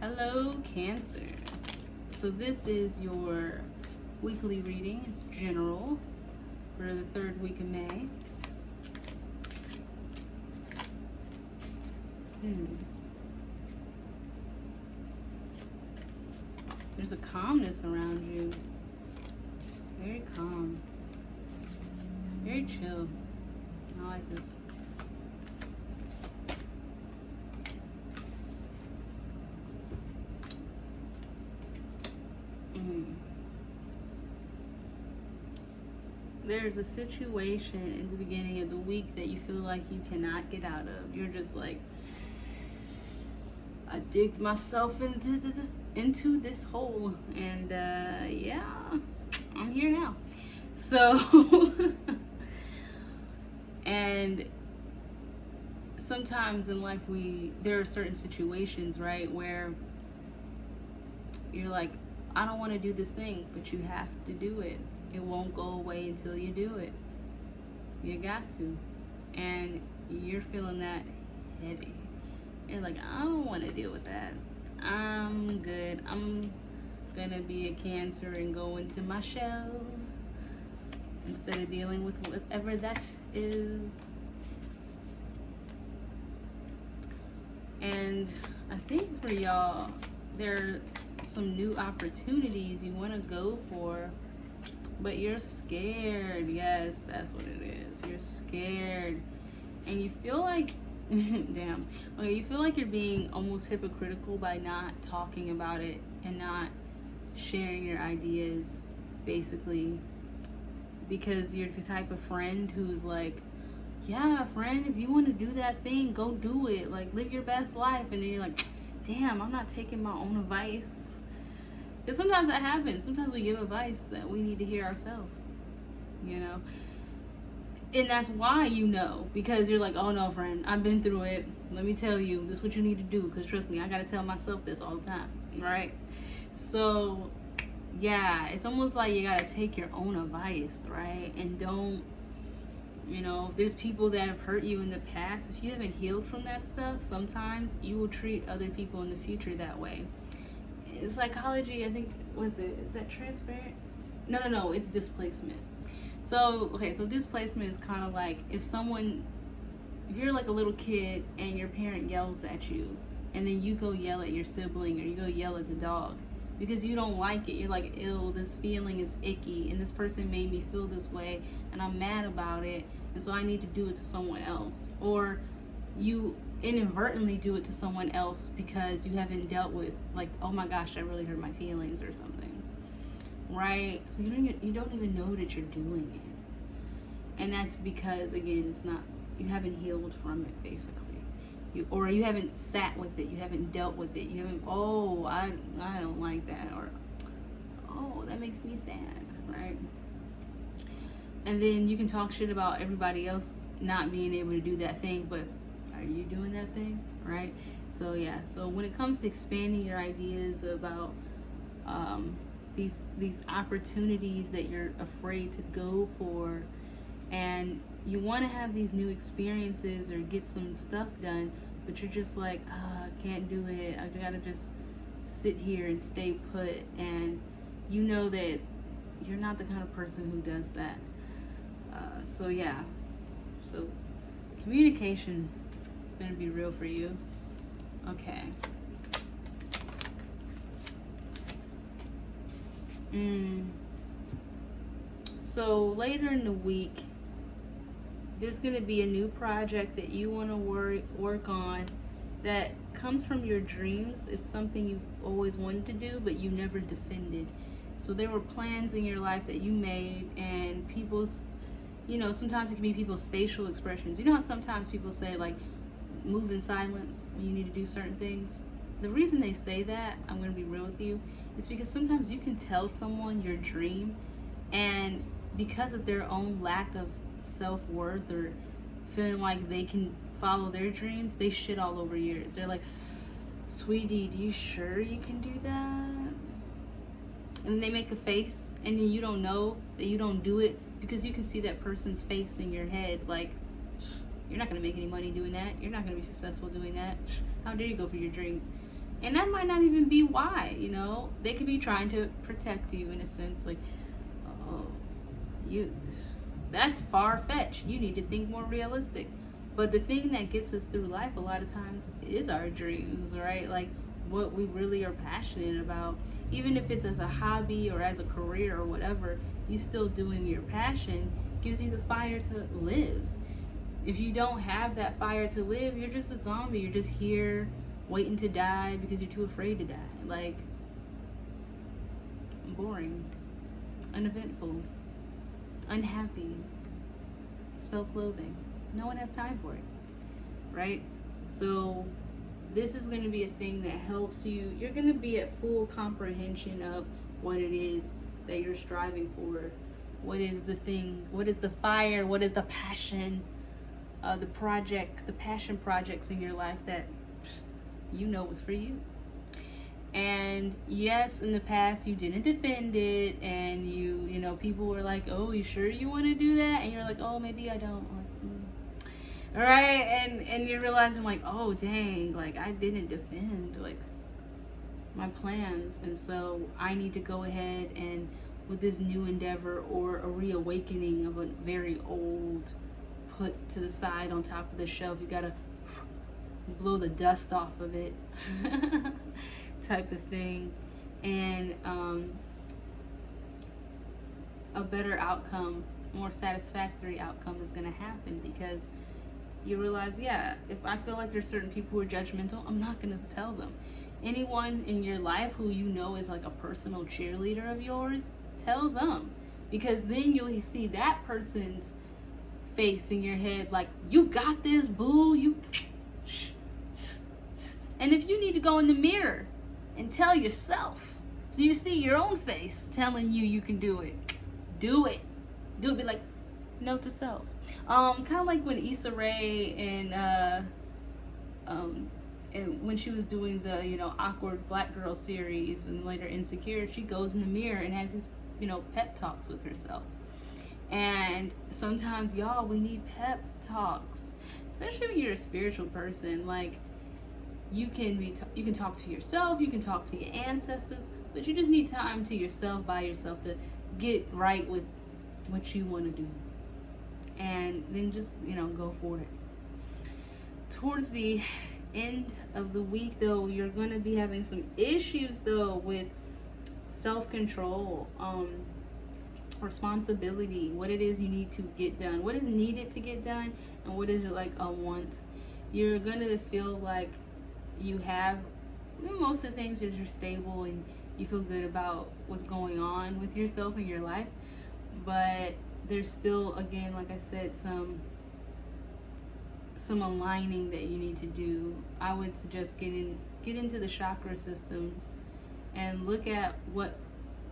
Hello, Cancer. So this is your weekly reading. It's general for the third week of May. There's a calmness around you. Very calm. Very chill. I like this. There's a situation in the beginning of the week that you feel like you cannot get out of. You're just like, I digged myself into this hole, and yeah, I'm here now. So, and sometimes in life there are certain situations, right, where you're like, I don't want to do this thing, but you have to do it. It won't go away until you do it. You got to. And you're feeling that heavy. You're like, I don't want to deal with that. I'm good. I'm gonna be a Cancer and go into my shell instead of dealing with whatever that is. And I think for y'all, there are some new opportunities you want to go for, but you're scared. Yes, that's what it is. You're scared. And you feel like, damn. Okay, you feel like you're being almost hypocritical by not talking about it and not sharing your ideas, basically. Because you're the type of friend who's like, yeah, friend, if you want to do that thing, go do it. Like, live your best life. And then you're like, damn, I'm not taking my own advice. Because sometimes that happens. Sometimes we give advice that we need to hear ourselves, you know? And that's why you know. Because you're like, oh no, friend, I've been through it. Let me tell you, this is what you need to do. Because trust me, I got to tell myself this all the time, right? So, yeah, it's almost like you got to take your own advice, right? And don't, you know, if there's people that have hurt you in the past, if you haven't healed from that stuff, sometimes you will treat other people in the future that way. Psychology, I think, is that transference? No, it's displacement. So, okay, so displacement is kind of like if you're like a little kid and your parent yells at you, and then you go yell at your sibling or you go yell at the dog because you don't like it. You're like, ew, this feeling is icky, and this person made me feel this way, and I'm mad about it, and so I need to do it to someone else. Or you inadvertently do it to someone else because you haven't dealt with, like, oh my gosh, that really hurt my feelings or something, right? So you don't even know that you're doing it, and that's because, again, it's not, you haven't healed from it, basically. You haven't sat with it, you haven't dealt with it, you haven't, oh, I don't like that, or oh, that makes me sad, right? And then you can talk shit about everybody else not being able to do that thing, but are you doing that thing, right? So yeah, so when it comes to expanding your ideas about these opportunities that you're afraid to go for, and you want to have these new experiences or get some stuff done, but you're just like, I can't do it, I gotta just sit here and stay put, and you know that you're not the kind of person who does that. So yeah, so communication is going to be real for you. Okay. So later in the week, there's going to be a new project that you want to work on that comes from your dreams. It's something you've always wanted to do, but you never defended. So there were plans in your life that you made, and people's, you know, sometimes it can be people's facial expressions. You know how sometimes people say, like, move in silence when you need to do certain things? The reason they say that, I'm going to be real with you, is because sometimes you can tell someone your dream, and because of their own lack of self-worth or feeling like they can follow their dreams, they shit all over yours. They're like, sweetie, do you sure you can do that? And then they make a face, and then you don't know that you don't do it because you can see that person's face in your head, like, you're not going to make any money doing that. You're not going to be successful doing that. How dare you go for your dreams? And that might not even be why, you know. They could be trying to protect you in a sense, like, oh, you, that's far-fetched. You need to think more realistic. But the thing that gets us through life a lot of times is our dreams, right? Like what we really are passionate about. Even if it's as a hobby or as a career or whatever, you still doing your passion gives you the fire to live. If you don't have that fire to live, you're just a zombie. You're just here waiting to die because you're too afraid to die. Like, boring, uneventful, unhappy, self-loathing. No one has time for it, right? So this is going to be a thing that helps you. You're going to be at full comprehension of what it is that you're striving for. What is the thing? What is the fire? What is the passion? The project, the passion projects in your life that you know was for you. And yes, in the past you didn't defend it, and you know, people were like, "Oh, you sure you want to do that?" And you're like, "Oh, maybe I don't." Like, all right, and you're realizing like, "Oh, dang, like I didn't defend like my plans, and so I need to go ahead and with this new endeavor or a reawakening of a very old." Put to the side on top of the shelf. You gotta blow the dust off of it type of thing. And a better outcome, more satisfactory outcome is gonna happen because you realize, yeah, if I feel like there's certain people who are judgmental, I'm not gonna tell them. Anyone in your life who you know is like a personal cheerleader of yours, tell them, because then you'll see that person's face in your head like, you got this, boo, you. And if you need to go in the mirror and tell yourself, so you see your own face telling you can do it, do it. Be like, note to self. Kind of like when Issa Rae and when she was doing the, you know, awkward black girl series and later Insecure, she goes in the mirror and has these, you know, pep talks with herself. And sometimes, y'all, we need pep talks, especially when you're a spiritual person. Like, you can talk to yourself, you can talk to your ancestors, but you just need time to yourself, by yourself, to get right with what you want to do, and then just, you know, go for it. Towards the end of the week, though, you're going to be having some issues, though, with self-control, responsibility, what it is you need to get done, what is needed to get done, and what is like a want. You're gonna feel like you have most of the things is you're stable and you feel good about what's going on with yourself in your life, but there's still, again, like I said, some aligning that you need to do. I would suggest get into the chakra systems and look at what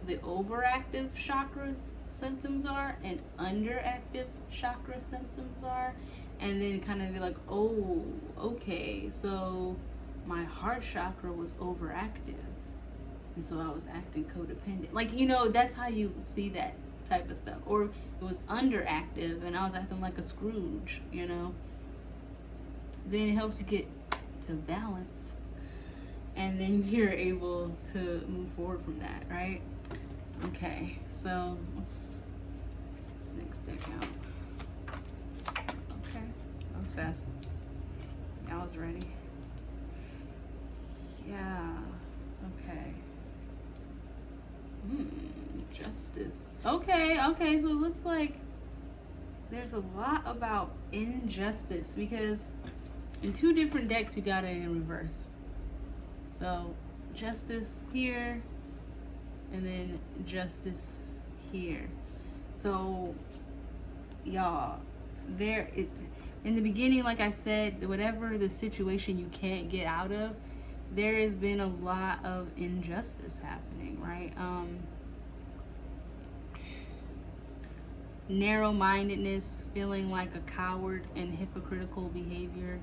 the overactive chakras symptoms are and underactive chakra symptoms are, and then kind of be like, oh, okay, so my heart chakra was overactive, and so I was acting codependent. Like, you know, that's how you see that type of stuff. Or it was underactive and I was acting like a Scrooge, you know. Then it helps you get to balance, and then you're able to move forward from that, right? Okay, so let's next deck out. Okay, that was fast. Yeah, I was ready. Yeah, okay. Justice. Okay, so it looks like there's a lot about injustice, because in two different decks you got it in reverse. So justice here, and then justice here. So y'all, in the beginning, like I said, whatever the situation you can't get out of, there has been a lot of injustice happening, right? Narrow-mindedness, feeling like a coward, and hypocritical behavior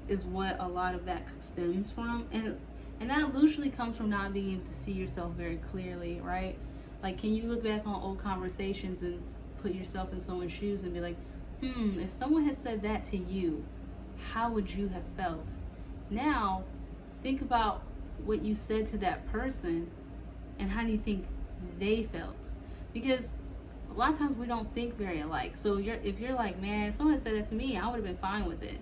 is what a lot of that stems from, and that usually comes from not being able to see yourself very clearly, right? Like, can you look back on old conversations and put yourself in someone's shoes and be like, if someone had said that to you, how would you have felt? Now, think about what you said to that person and how do you think they felt. Because a lot of times we don't think very alike. So if you're like, man, if someone said that to me, I would have been fine with it.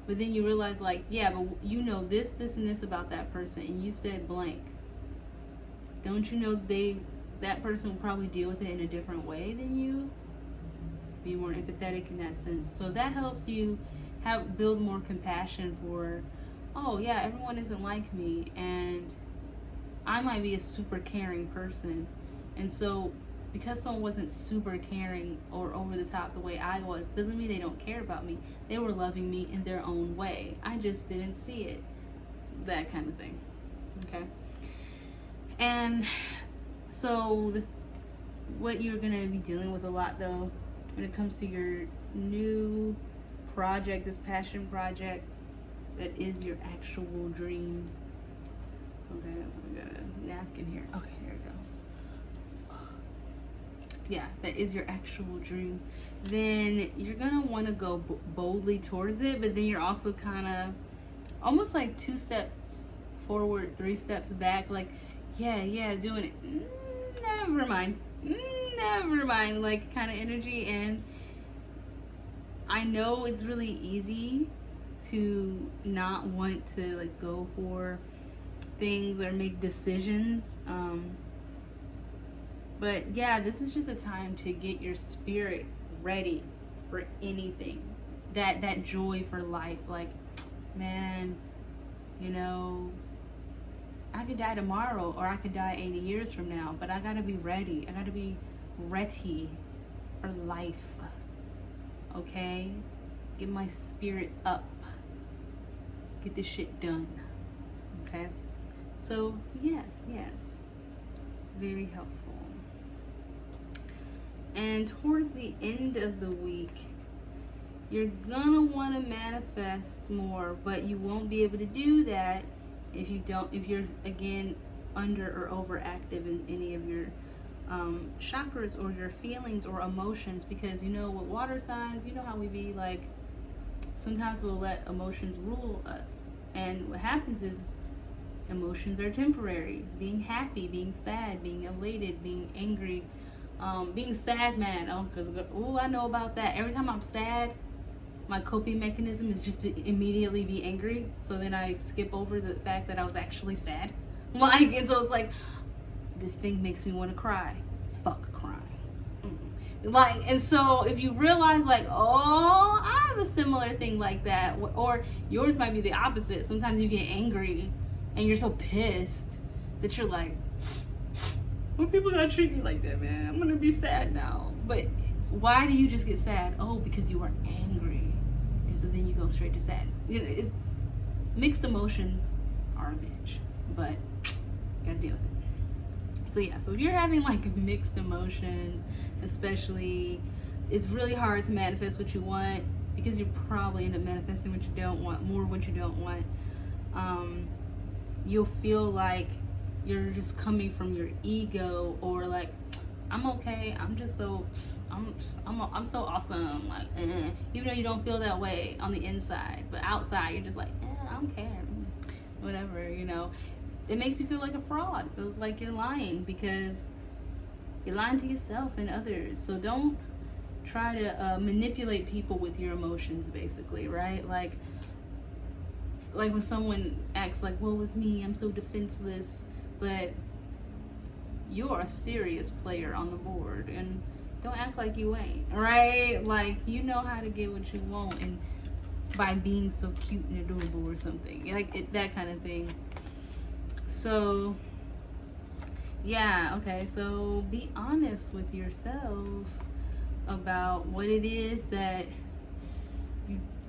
But then you realize, like, yeah, but you know this, and this about that person, and you said blank. Don't you know that person will probably deal with it in a different way than you? Be more empathetic in that sense. So that helps you build more compassion for, oh yeah, everyone isn't like me, and I might be a super caring person, and so because someone wasn't super caring or over the top the way I was, doesn't mean they don't care about me. They were loving me in their own way. I just didn't see it. That kind of thing. Okay? And so what you're going to be dealing with a lot, though, when it comes to your new project, this passion project that is your actual dream. Okay, I got a napkin here. Okay, here we go. Yeah, that is your actual dream, then you're gonna want to go boldly towards it, but then you're also kind of almost like 2 steps forward, 3 steps back, like, yeah, doing it. Never mind, like kind of energy. And I know it's really easy to not want to like go for things or make decisions. But yeah, this is just a time to get your spirit ready for anything. That joy for life. Like, man, you know, I could die tomorrow or I could die 80 years from now, but I gotta be ready. I gotta be ready for life. Okay? Get my spirit up. Get this shit done. Okay? So, yes. Very helpful. And towards the end of the week, you're gonna want to manifest more, but you won't be able to do that if you're again under or overactive in any of your chakras or your feelings or emotions. Because you know, with water signs, you know how we be like, sometimes we'll let emotions rule us, and what happens is emotions are temporary. Being happy, being sad, being elated, being angry, being sad, man. I know about that. Every time I'm sad, my coping mechanism is just to immediately be angry. So then I skip over the fact that I was actually sad. Like, and so it's like, this thing makes me want to cry. Fuck crying. Like, and so if you realize, like, oh, I have a similar thing like that, or yours might be the opposite. Sometimes you get angry and you're so pissed that you're like, why people gotta treat me like that, man? I'm gonna be sad now. But why do you just get sad? Oh, because you are angry. And so then you go straight to sadness. You know, it's mixed emotions are a bitch, but you gotta deal with it. So yeah, so if you're having like mixed emotions, especially, it's really hard to manifest what you want, because you probably end up manifesting what you don't want, more of what you don't want. You'll feel like you're just coming from your ego, or like, I'm okay, I'm just so I'm so awesome, like, even though you don't feel that way on the inside, but outside you're just like, I don't care, whatever, you know. It makes you feel like a fraud. It feels like you're lying, because you're lying to yourself and others. So don't try to manipulate people with your emotions, basically, right? Like when someone acts like, woe is me, I'm so defenseless, but you're a serious player on the board, and don't act like you ain't, right? Like, you know how to get what you want, and by being so cute and adorable or something, like that kind of thing. So yeah, okay, so be honest with yourself about what it is that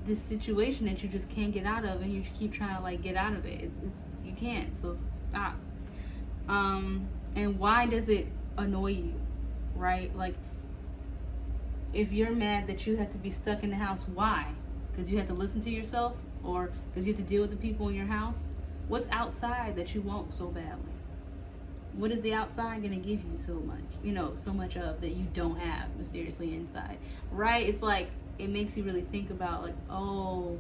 this situation that you just can't get out of, and you keep trying to like get out of it. You can't, so stop. And why does it annoy you, right? Like, if you're mad that you have to be stuck in the house, why? Because you have to listen to yourself, or because you have to deal with the people in your house? What's outside that you want so badly? What is the outside gonna give you so much, so much of that you don't have mysteriously inside, right? It's like, it makes you really think about, like, oh,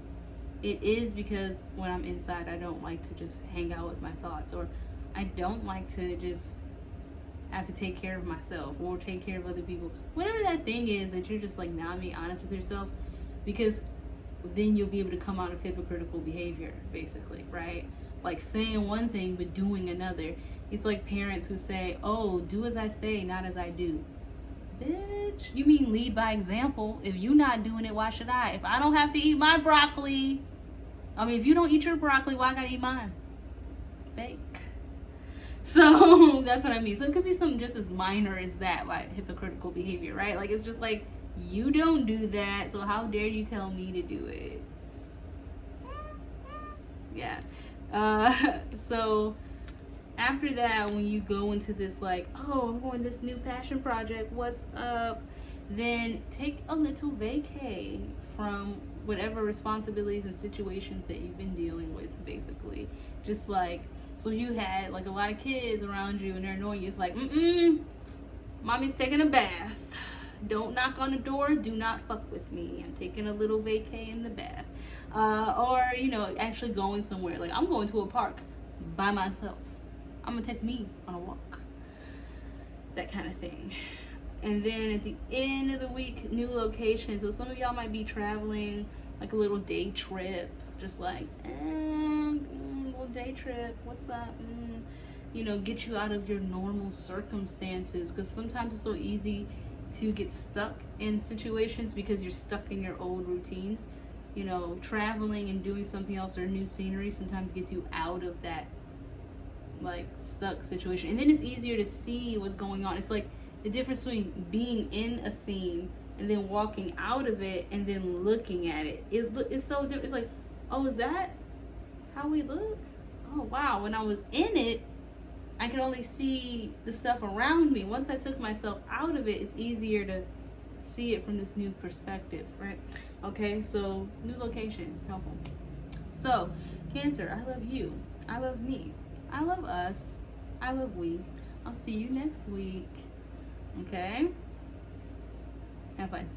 it is because when I'm inside, I don't like to just hang out with my thoughts, or I don't like to just have to take care of myself or take care of other people. Whatever that thing is that you're just like not being honest with yourself, because then you'll be able to come out of hypocritical behavior, basically, right? Like saying one thing but doing another. It's like parents who say, oh, do as I say, not as I do. Bitch, you mean lead by example. If you're not doing it, why should I? If I don't have to eat my broccoli, if you don't eat your broccoli, why I gotta eat mine? Fake. So that's what I mean. So it could be something just as minor as that, like hypocritical behavior, right? Like it's just like, you don't do that, so how dare you tell me to do it? Yeah. So after that, when you go into this like, oh, I'm going this new passion project, what's up? Then take a little vacay from whatever responsibilities and situations that you've been dealing with, basically. Just like, so if you had like a lot of kids around you and they're annoying you, it's like, mommy's taking a bath. Don't knock on the door. Do not fuck with me. I'm taking a little vacay in the bath. Or, actually going somewhere. Like, I'm going to a park by myself. I'm going to take me on a walk. That kind of thing. And then at the end of the week, new locations. So some of y'all might be traveling, like a little day trip. Just like, little day trip. What's that? Get you out of your normal circumstances. Because sometimes it's so easy to get stuck in situations because you're stuck in your old routines. Traveling and doing something else or new scenery sometimes gets you out of that like stuck situation, and then it's easier to see what's going on. It's like the difference between being in a scene and then walking out of it and then looking at it. It's so different. It's like, oh, is that how we look? Oh wow, when I was in it, I can only see the stuff around me. Once I took myself out of it, it's easier to see it from this new perspective, right? Okay, so new location, helpful. So, Cancer, I love you. I love me. I love us. I love we. I'll see you next week. Okay? Have fun.